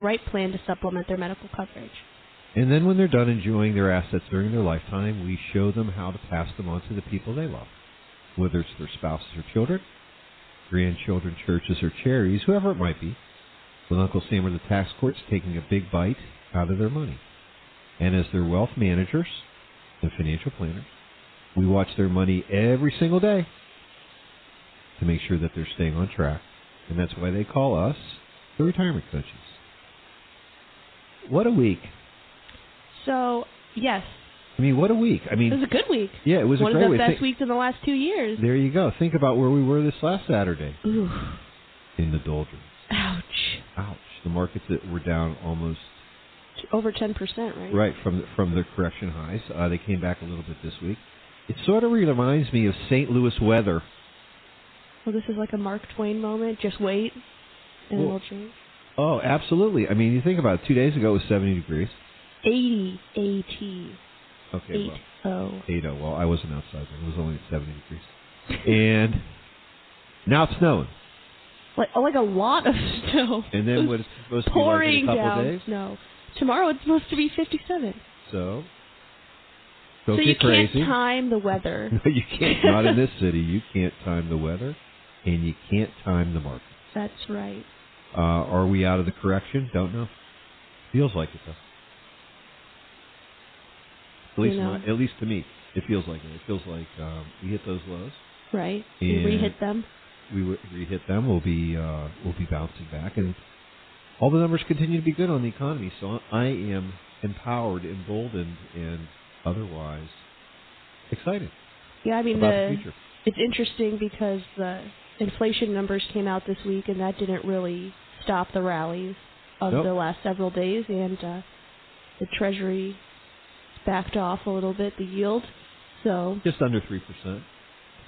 right plan to supplement their medical coverage. And then when they're done enjoying their assets during their lifetime, we show them how to pass them on to the people they love, whether it's their spouses or children, grandchildren, churches, or charities, whoever it might be, with Uncle Sam or the tax courts taking a big bite out of their money. And as their wealth managers and financial planners, we watch their money every single day to make sure that they're staying on track. And that's why they call us the retirement coaches. What a week. So, yes. I mean, what a week. I mean, it was a good week. Yeah, it was a great week. One of the best weeks in the last 2 years. There you go. Think about where we were this last Saturday. Ooh. In the doldrums. Ouch. Ouch. The markets that were down almost over 10%, right? Right, from the correction highs. They came back a little bit this week. It sort of reminds me of St. Louis weather. Well, this is like a Mark Twain moment. Just wait, and it'll change. Oh, absolutely. I mean, you think about it. 2 days ago it was 70 degrees. 80 AT. Okay, 80. 80. Well, I wasn't outside then. It was only 70 degrees. And now it's snowing. Like a lot of snow. And then what it's supposed to be like in a couple of days? Snow. Tomorrow it's supposed to be 57. So you crazy. Can't time the weather. No, you can't. Not in this city. You can't time the weather, and you can't time the market. That's right. Are we out of the correction? Don't know. Feels like it, though. At least to me, it feels like it. It feels like we hit those lows. Right. We re-hit them. We re-hit them. We'll be bouncing back, and all the numbers continue to be good on the economy. So I am empowered, emboldened, and otherwise excited. Yeah, I mean about the future. It's interesting because the inflation numbers came out this week, and that didn't really stop the rallies of the last several days, and the Treasury backed off a little bit, the yield. So just under 3%.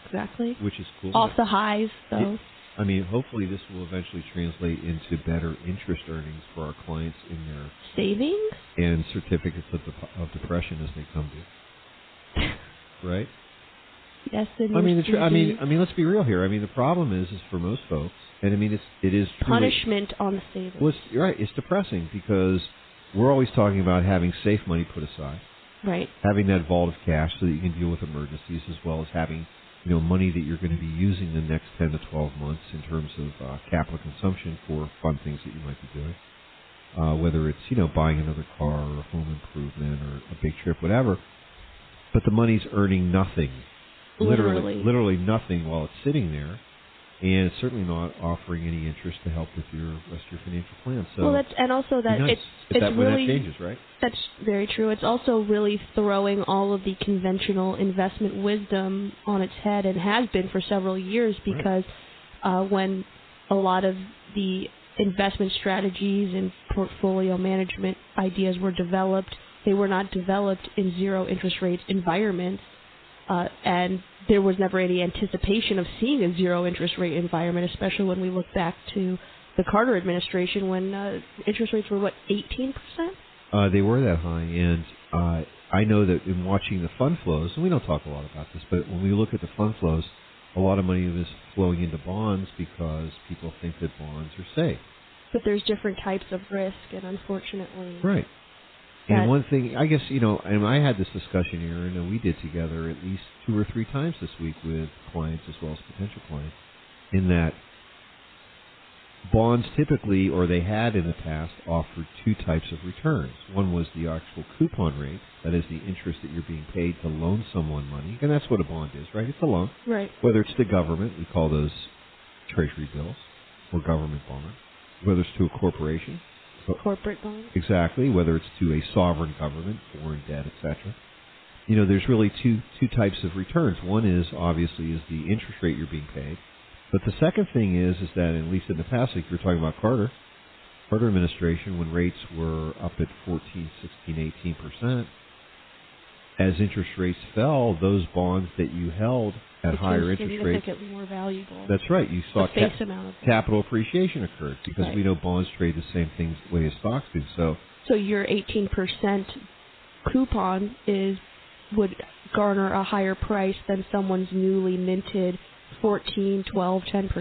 Exactly. Which is cool. Off the highs, though. I mean, hopefully this will eventually translate into better interest earnings for our clients in their savings and certificates of depression as they come due. Right? Yes, I mean, let's be real here. I mean, the problem is for most folks, and I mean, it is truly, punishment on the savings. Well, right. It's depressing because we're always talking about having safe money put aside, right? Having that vault of cash so that you can deal with emergencies, as well as having money that you're going to be using the next 10 to 12 months in terms of capital consumption for fun things that you might be doing, whether it's buying another car or a home improvement or a big trip, whatever. But the money's earning nothing. Literally nothing while it's sitting there, and it's certainly not offering any interest to help with the rest of your financial plan. So, it's when that changes, right? That's very true. It's also really throwing all of the conventional investment wisdom on its head, and has been for several years, because when a lot of the investment strategies and portfolio management ideas were developed, they were not developed in zero interest rate environments. And there was never any anticipation of seeing a zero interest rate environment, especially when we look back to the Carter administration when interest rates were, 18%? They were that high, and I know that in watching the fund flows, and we don't talk a lot about this, but when we look at the fund flows, a lot of money is flowing into bonds because people think that bonds are safe. But there's different types of risk, and unfortunately... Right. And one thing, I guess, and I had this discussion, Aaron, and we did together at least 2 or 3 times this week with clients as well as potential clients, in that bonds typically, or they had in the past, offered 2 types of returns. One was the actual coupon rate, that is the interest that you're being paid to loan someone money, and that's what a bond is, right? It's a loan. Right. Whether it's to government, we call those treasury bills, or government bonds. Whether it's to a corporation. Corporate bonds. Exactly, whether it's to a sovereign government, foreign debt, etc. There's really two types of returns. One is, obviously, is the interest rate you're being paid. But the second thing is that, at least in the past, like you were talking about Carter administration, when rates were up at 14, 16, 18%, as interest rates fell, those bonds that you held at higher interest rates, significantly more valuable. That's right. You saw face amount of capital appreciation occurred, because we know bonds trade the same thing way as stocks do. So your 18% coupon would garner a higher price than someone's newly minted 14, 12, 10%.